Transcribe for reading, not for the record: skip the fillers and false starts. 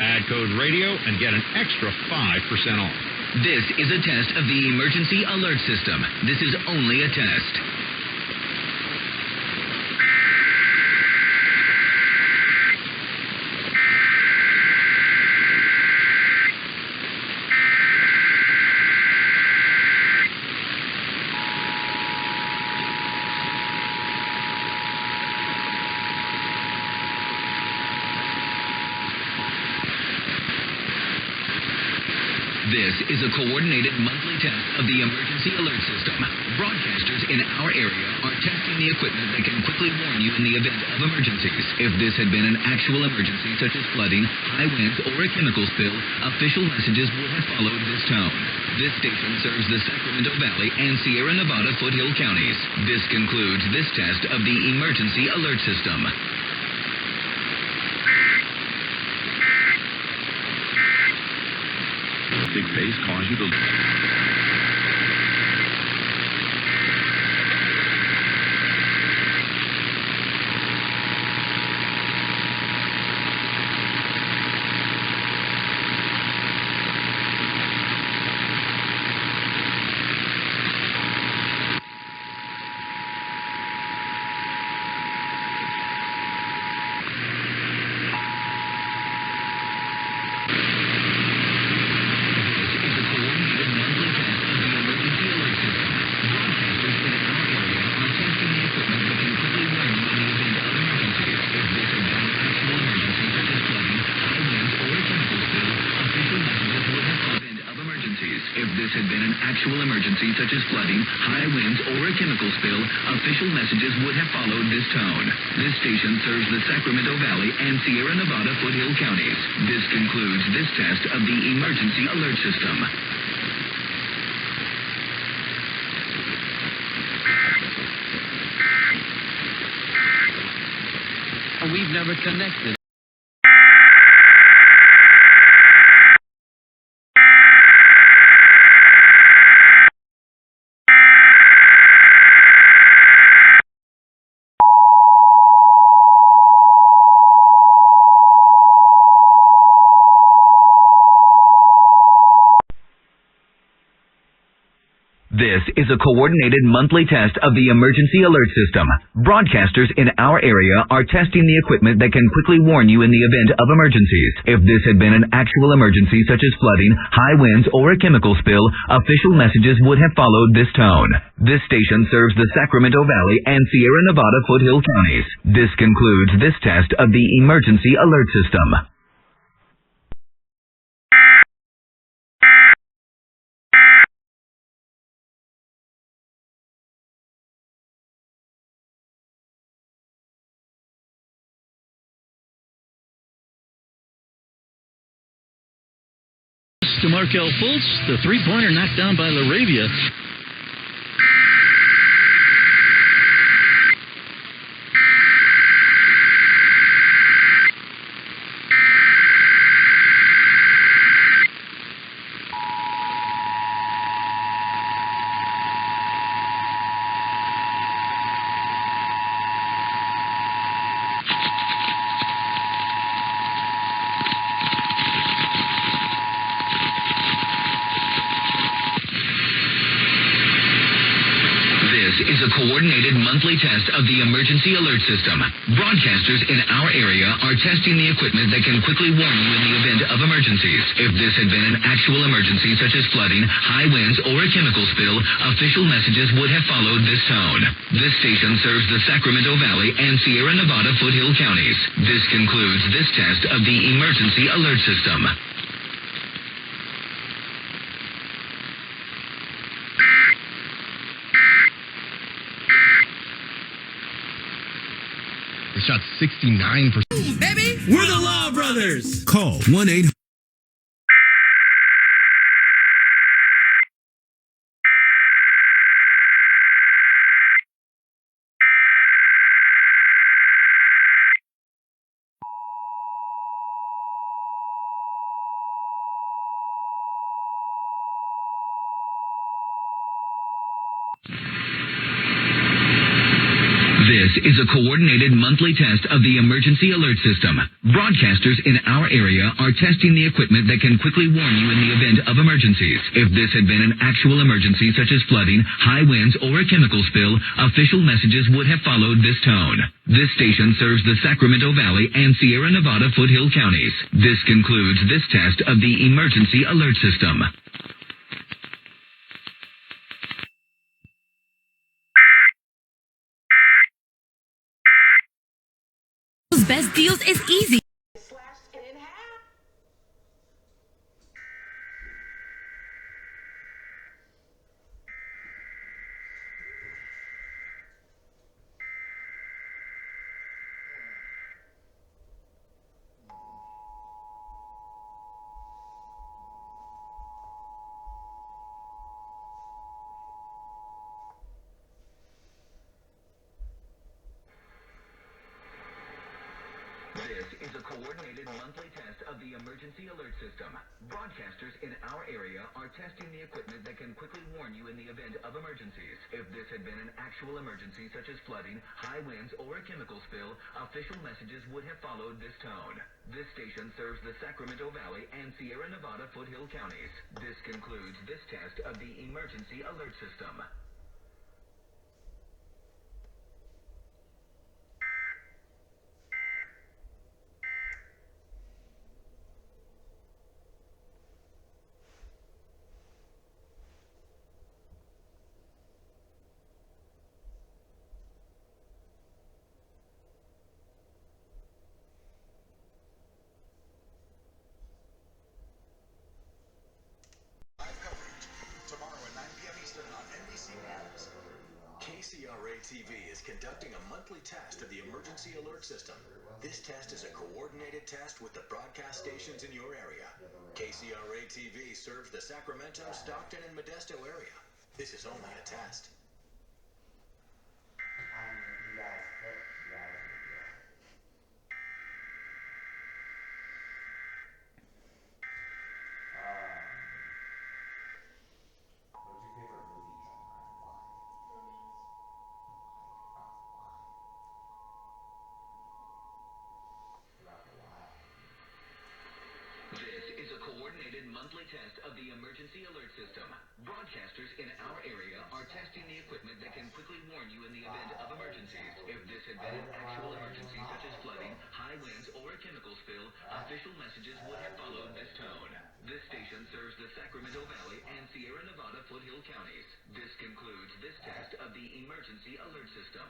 Add code radio and get an extra 5% off. This is a test of the emergency alert system. This is only a test. This is a coordinated monthly test of the emergency alert system. Broadcasters in our area are testing the equipment that can quickly warn you in the event of emergencies. If this had been an actual emergency, such as flooding, high winds, or a chemical spill, official messages would have followed this tone. This station serves the Sacramento Valley and Sierra Nevada foothill counties. This concludes this test of the emergency alert system. Big bass cause you to... If this had been an actual emergency, such as flooding, high winds, or a chemical spill, official messages would have followed this tone. This station serves the Sacramento Valley and Sierra Nevada foothill counties. This concludes this test of the emergency alert system. We've never connected. This is a coordinated monthly test of the emergency alert system. Broadcasters in our area are testing the equipment that can quickly warn you in the event of emergencies. If this had been an actual emergency, such as flooding, high winds, or a chemical spill, official messages would have followed this tone. This station serves the Sacramento Valley and Sierra Nevada foothill counties. This concludes this test of the emergency alert system. To Markel Fultz, the three-pointer knocked down by LaRavia. Is a coordinated monthly test of the emergency alert system. Broadcasters in our area are testing the equipment that can quickly warn you in the event of emergencies. If this had been an actual emergency, such as flooding, high winds, or a chemical spill, official messages would have followed this tone. This station serves the Sacramento Valley and Sierra Nevada foothill counties. This concludes this test of the emergency alert system. Shot 69%. Baby, we're the Law Brothers. Call 1-800. This is a coordinated monthly test of the emergency alert system. Broadcasters in our area are testing the equipment that can quickly warn you in the event of emergencies. If this had been an actual emergency such as flooding, high winds, or a chemical spill, official messages would have followed this tone. This station serves the Sacramento Valley and Sierra Nevada foothill counties. This concludes this test of the emergency alert system. Best deals is easy. This is a coordinated monthly test of the emergency alert system. Broadcasters in our area are testing the equipment that can quickly warn you in the event of emergencies. If this had been an actual emergency such as flooding, high winds, or a chemical spill, official messages would have followed this tone. This station serves the Sacramento Valley and Sierra Nevada foothill counties. This concludes this test of the emergency alert system. KCRA-TV is conducting a monthly test of the emergency alert system. This test is a coordinated test with the broadcast stations in your area. KCRA-TV serves the Sacramento, Stockton, and Modesto area. This is only a test. This is a coordinated monthly test of the emergency alert system. Broadcasters in our area are testing the equipment that can quickly warn you in the event of emergencies. If this had been an actual emergency such as flooding, high winds, or a chemical spill, official messages would have followed this tone. This station serves the Sacramento Valley and Sierra Nevada foothill counties. This concludes this test of the emergency alert system.